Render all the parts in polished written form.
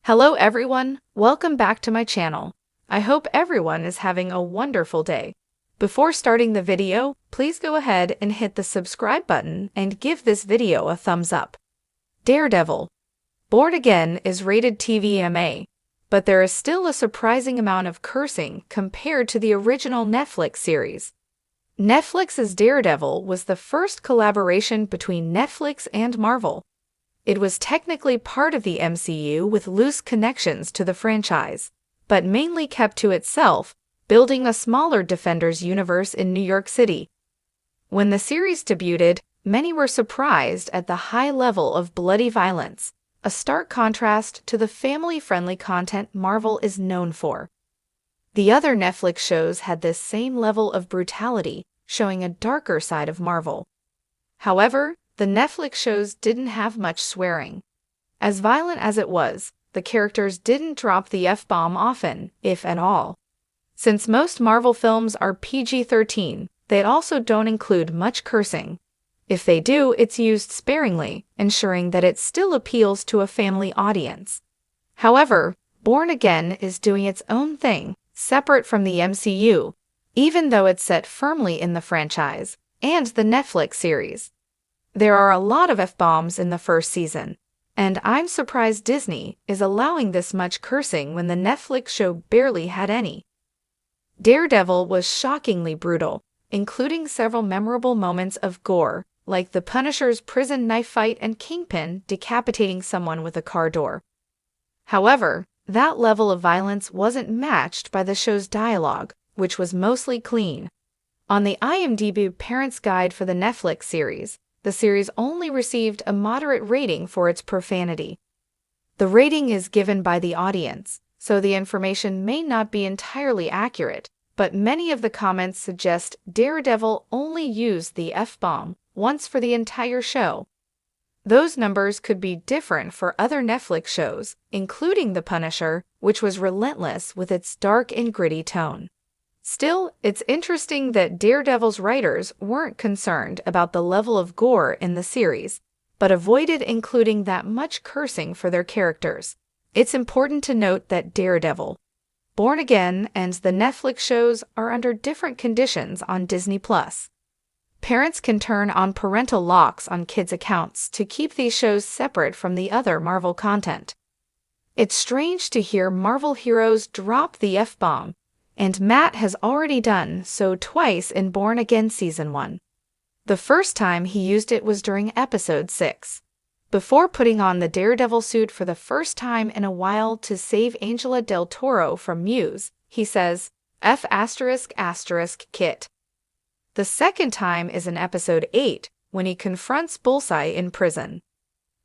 Hello everyone, welcome back to my channel. I hope everyone is having a wonderful day. Before starting the video, please go ahead and hit the subscribe button and give this video a thumbs up. Daredevil. Born Again is rated TVMA, but there is still a surprising amount of cursing compared to the original Netflix series. Netflix's Daredevil was the first collaboration between Netflix and Marvel. It was technically part of the MCU with loose connections to the franchise, but mainly kept to itself, building a smaller Defenders universe in New York City. When the series debuted, many were surprised at the high level of bloody violence, a stark contrast to the family-friendly content Marvel is known for. The other Netflix shows had this same level of brutality, showing a darker side of Marvel. However, the Netflix shows didn't have much swearing. As violent as it was, the characters didn't drop the F-bomb often, if at all. Since most Marvel films are PG-13, they also don't include much cursing. If they do, it's used sparingly, ensuring that it still appeals to a family audience. However, Born Again is doing its own thing, separate from the MCU, even though it's set firmly in the franchise and the Netflix series. There are a lot of F-bombs in the first season, and I'm surprised Disney is allowing this much cursing when the Netflix show barely had any. Daredevil was shockingly brutal, including several memorable moments of gore, like the Punisher's prison knife fight and Kingpin decapitating someone with a car door. However, that level of violence wasn't matched by the show's dialogue, which was mostly clean. On the IMDb Parents' Guide for the Netflix series, the series only received a moderate rating for its profanity. The rating is given by the audience, so the information may not be entirely accurate, but many of the comments suggest Daredevil only used the F-bomb once for the entire show. Those numbers could be different for other Netflix shows, including The Punisher, which was relentless with its dark and gritty tone. Still, it's interesting that Daredevil's writers weren't concerned about the level of gore in the series, but avoided including that much cursing for their characters. It's important to note that Daredevil, Born Again, and the Netflix shows are under different conditions on Disney+. Parents can turn on parental locks on kids' accounts to keep these shows separate from the other Marvel content. It's strange to hear Marvel heroes drop the F-bomb, and Matt has already done so twice in Born Again Season 1. The first time he used it was during Episode 6. Before putting on the Daredevil suit for the first time in a while to save Angela Del Toro from Muse, he says, F*** kit. The second time is in Episode 8, when he confronts Bullseye in prison.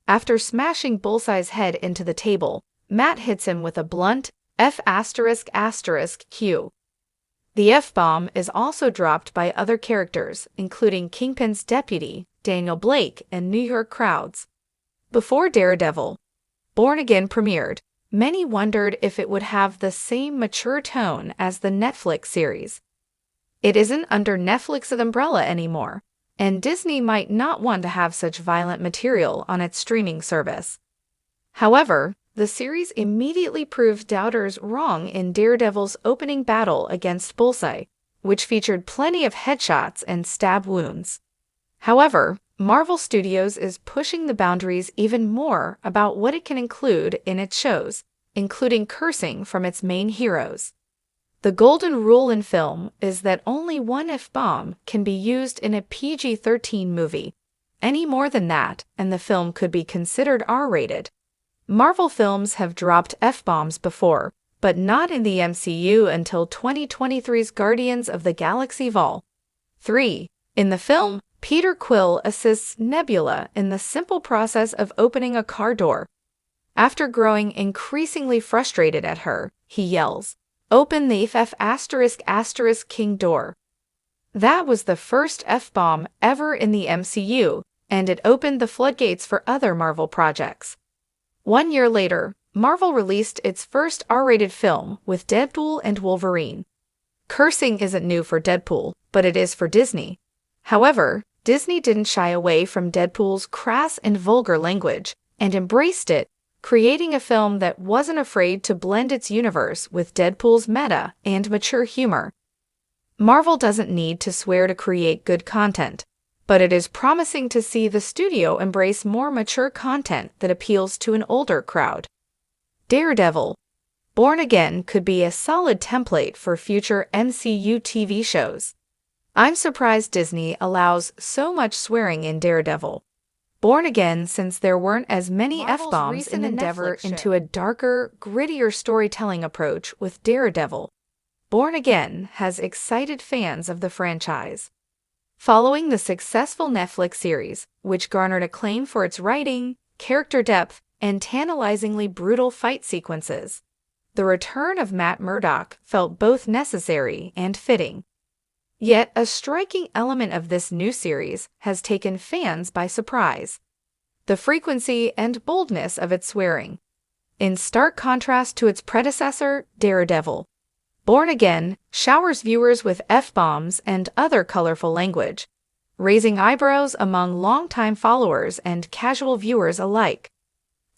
After smashing Bullseye's head into the table, Matt hits him with a blunt F***Q. The F-bomb is also dropped by other characters, including Kingpin's deputy, Daniel Blake, and New York crowds. Before Daredevil, Born Again premiered, many wondered if it would have the same mature tone as the Netflix series. It isn't under Netflix's umbrella anymore, and Disney might not want to have such violent material on its streaming service. However, the series immediately proved doubters wrong in Daredevil's opening battle against Bullseye, which featured plenty of headshots and stab wounds. However, Marvel Studios is pushing the boundaries even more about what it can include in its shows, including cursing from its main heroes. The golden rule in film is that only one F-bomb can be used in a PG-13 movie. Any more than that, and the film could be considered R-rated. Marvel films have dropped F-bombs before, but not in the MCU until 2023's Guardians of the Galaxy Vol. 3. In the film, Peter Quill assists Nebula in the simple process of opening a car door. After growing increasingly frustrated at her, he yells, "Open the F***King door." That was the first F-bomb ever in the MCU, and it opened the floodgates for other Marvel projects. 1 year later, Marvel released its first R-rated film with Deadpool and Wolverine. Cursing isn't new for Deadpool, but it is for Disney. However, Disney didn't shy away from Deadpool's crass and vulgar language, and embraced it, creating a film that wasn't afraid to blend its universe with Deadpool's meta and mature humor. Marvel doesn't need to swear to create good content, but it is promising to see the studio embrace more mature content that appeals to an older crowd. Daredevil, Born Again could be a solid template for future MCU TV shows. I'm surprised Disney allows so much swearing in Daredevil, Born Again, since there weren't as many F-bombs in the endeavor into a darker, grittier storytelling approach with Daredevil. Born Again has excited fans of the franchise. Following the successful Netflix series, which garnered acclaim for its writing, character depth, and tantalizingly brutal fight sequences, the return of Matt Murdock felt both necessary and fitting. Yet a striking element of this new series has taken fans by surprise: the frequency and boldness of its swearing. In stark contrast to its predecessor, Daredevil, Born Again showers viewers with F-bombs and other colorful language, raising eyebrows among longtime followers and casual viewers alike.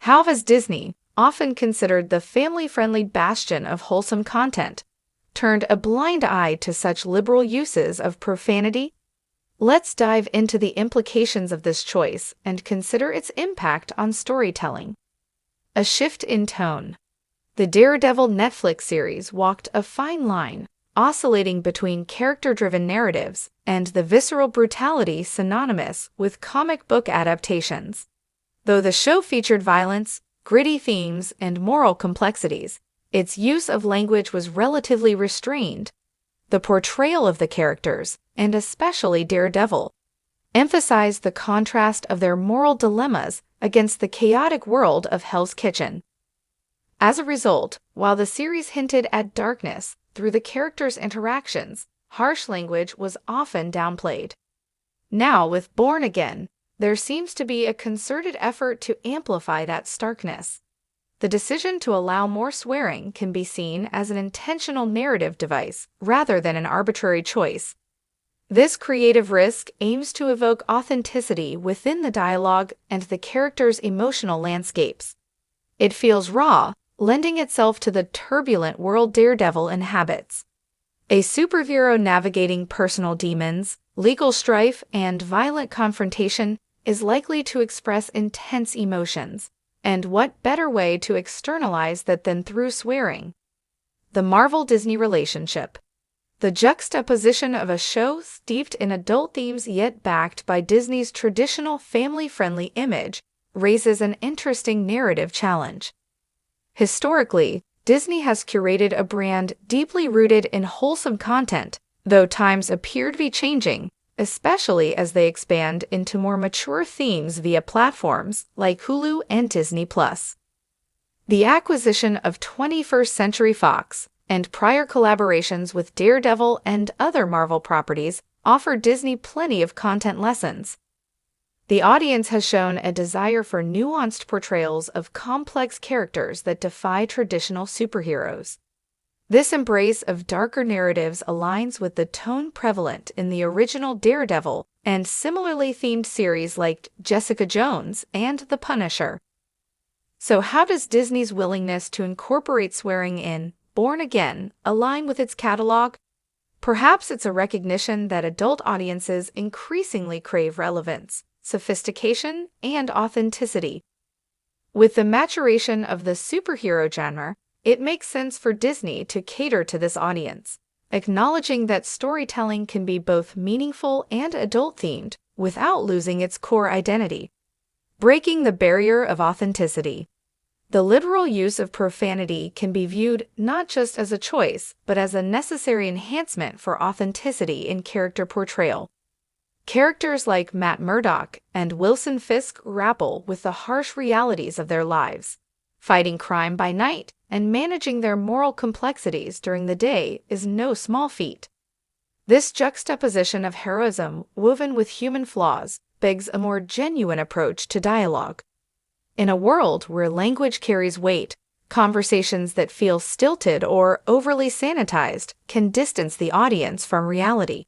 How has Disney, often considered the family-friendly bastion of wholesome content, turned a blind eye to such liberal uses of profanity? Let's dive into the implications of this choice and consider its impact on storytelling. A shift in tone. The Daredevil Netflix series walked a fine line, oscillating between character-driven narratives and the visceral brutality synonymous with comic book adaptations. Though the show featured violence, gritty themes, and moral complexities, its use of language was relatively restrained. The portrayal of the characters, and especially Daredevil, emphasized the contrast of their moral dilemmas against the chaotic world of Hell's Kitchen. As a result, while the series hinted at darkness through the characters' interactions, harsh language was often downplayed. Now, with Born Again, there seems to be a concerted effort to amplify that starkness. The decision to allow more swearing can be seen as an intentional narrative device rather than an arbitrary choice. This creative risk aims to evoke authenticity within the dialogue and the characters' emotional landscapes. It feels raw, lending itself to the turbulent world Daredevil inhabits. A superhero navigating personal demons, legal strife, and violent confrontation is likely to express intense emotions. And what better way to externalize that than through swearing? The Marvel-Disney relationship. The juxtaposition of a show steeped in adult themes yet backed by Disney's traditional family-friendly image raises an interesting narrative challenge. Historically, Disney has curated a brand deeply rooted in wholesome content, though times appear to be changing, especially as they expand into more mature themes via platforms like Hulu and Disney+. The acquisition of 21st Century Fox and prior collaborations with Daredevil and other Marvel properties offer Disney plenty of content lessons. The audience has shown a desire for nuanced portrayals of complex characters that defy traditional superheroes. This embrace of darker narratives aligns with the tone prevalent in the original Daredevil and similarly themed series like Jessica Jones and The Punisher. So how does Disney's willingness to incorporate swearing in Born Again align with its catalog? Perhaps it's a recognition that adult audiences increasingly crave relevance, sophistication, and authenticity. With the maturation of the superhero genre, it makes sense for Disney to cater to this audience, acknowledging that storytelling can be both meaningful and adult-themed without losing its core identity. Breaking the barrier of authenticity. The liberal use of profanity can be viewed not just as a choice, but as a necessary enhancement for authenticity in character portrayal. Characters like Matt Murdock and Wilson Fisk grapple with the harsh realities of their lives. Fighting crime by night and managing their moral complexities during the day is no small feat. This juxtaposition of heroism woven with human flaws begs a more genuine approach to dialogue. In a world where language carries weight, conversations that feel stilted or overly sanitized can distance the audience from reality.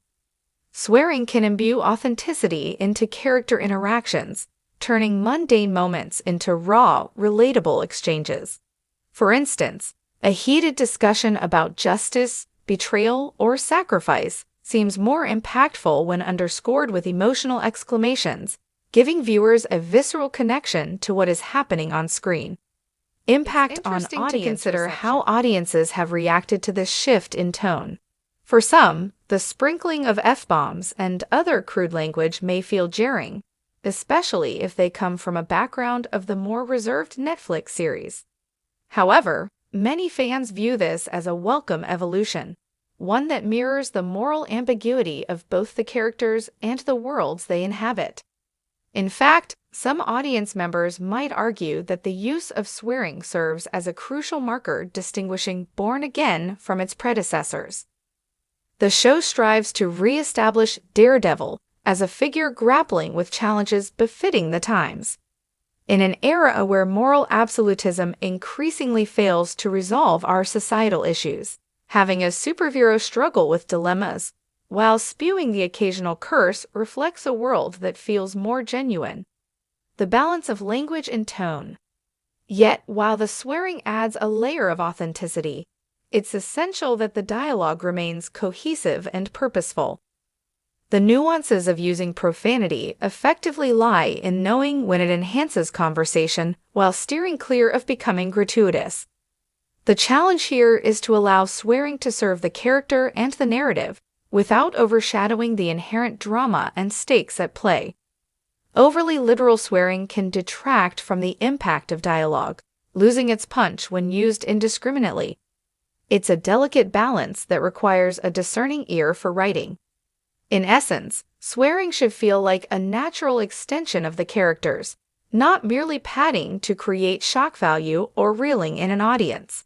Swearing can imbue authenticity into character interactions, turning mundane moments into raw, relatable exchanges. For instance, a heated discussion about justice, betrayal, or sacrifice seems more impactful when underscored with emotional exclamations, giving viewers a visceral connection to what is happening on screen. Impact on audience. To consider how audiences have reacted to this shift in tone. For some, the sprinkling of F-bombs and other crude language may feel jarring, especially if they come from a background of the more reserved Netflix series. However, many fans view this as a welcome evolution, one that mirrors the moral ambiguity of both the characters and the worlds they inhabit. In fact, some audience members might argue that the use of swearing serves as a crucial marker distinguishing Born Again from its predecessors. The show strives to re-establish Daredevil as a figure grappling with challenges befitting the times. In an era where moral absolutism increasingly fails to resolve our societal issues, having a superhero struggle with dilemmas while spewing the occasional curse reflects a world that feels more genuine. The balance of language and tone. Yet, while the swearing adds a layer of authenticity, it's essential that the dialogue remains cohesive and purposeful. The nuances of using profanity effectively lie in knowing when it enhances conversation while steering clear of becoming gratuitous. The challenge here is to allow swearing to serve the character and the narrative, without overshadowing the inherent drama and stakes at play. Overly literal swearing can detract from the impact of dialogue, losing its punch when used indiscriminately. It's a delicate balance that requires a discerning ear for writing. In essence, swearing should feel like a natural extension of the characters, not merely padding to create shock value or reeling in an audience.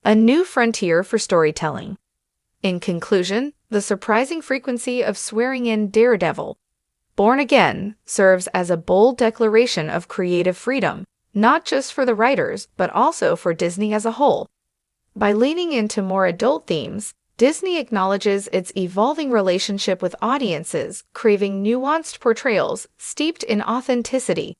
A new frontier for storytelling. In conclusion, the surprising frequency of swearing in Daredevil, Born Again, serves as a bold declaration of creative freedom, not just for the writers, but also for Disney as a whole. By leaning into more adult themes, Disney acknowledges its evolving relationship with audiences craving nuanced portrayals steeped in authenticity.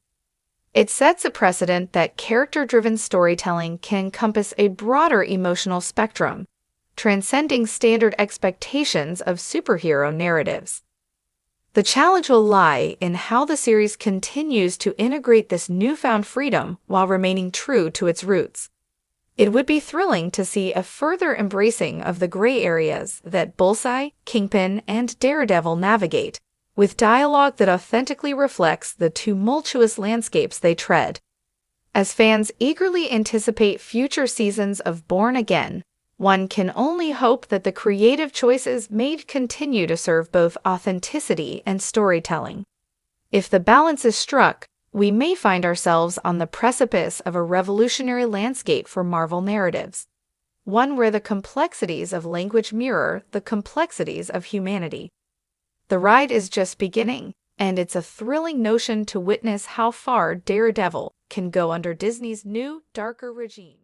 It sets a precedent that character-driven storytelling can encompass a broader emotional spectrum, transcending standard expectations of superhero narratives. The challenge will lie in how the series continues to integrate this newfound freedom while remaining true to its roots. It would be thrilling to see a further embracing of the gray areas that Bullseye, Kingpin, and Daredevil navigate, with dialogue that authentically reflects the tumultuous landscapes they tread. As fans eagerly anticipate future seasons of Born Again, one can only hope that the creative choices made continue to serve both authenticity and storytelling. If the balance is struck, we may find ourselves on the precipice of a revolutionary landscape for Marvel narratives, one where the complexities of language mirror the complexities of humanity. The ride is just beginning, and it's a thrilling notion to witness how far Daredevil can go under Disney's new, darker regime.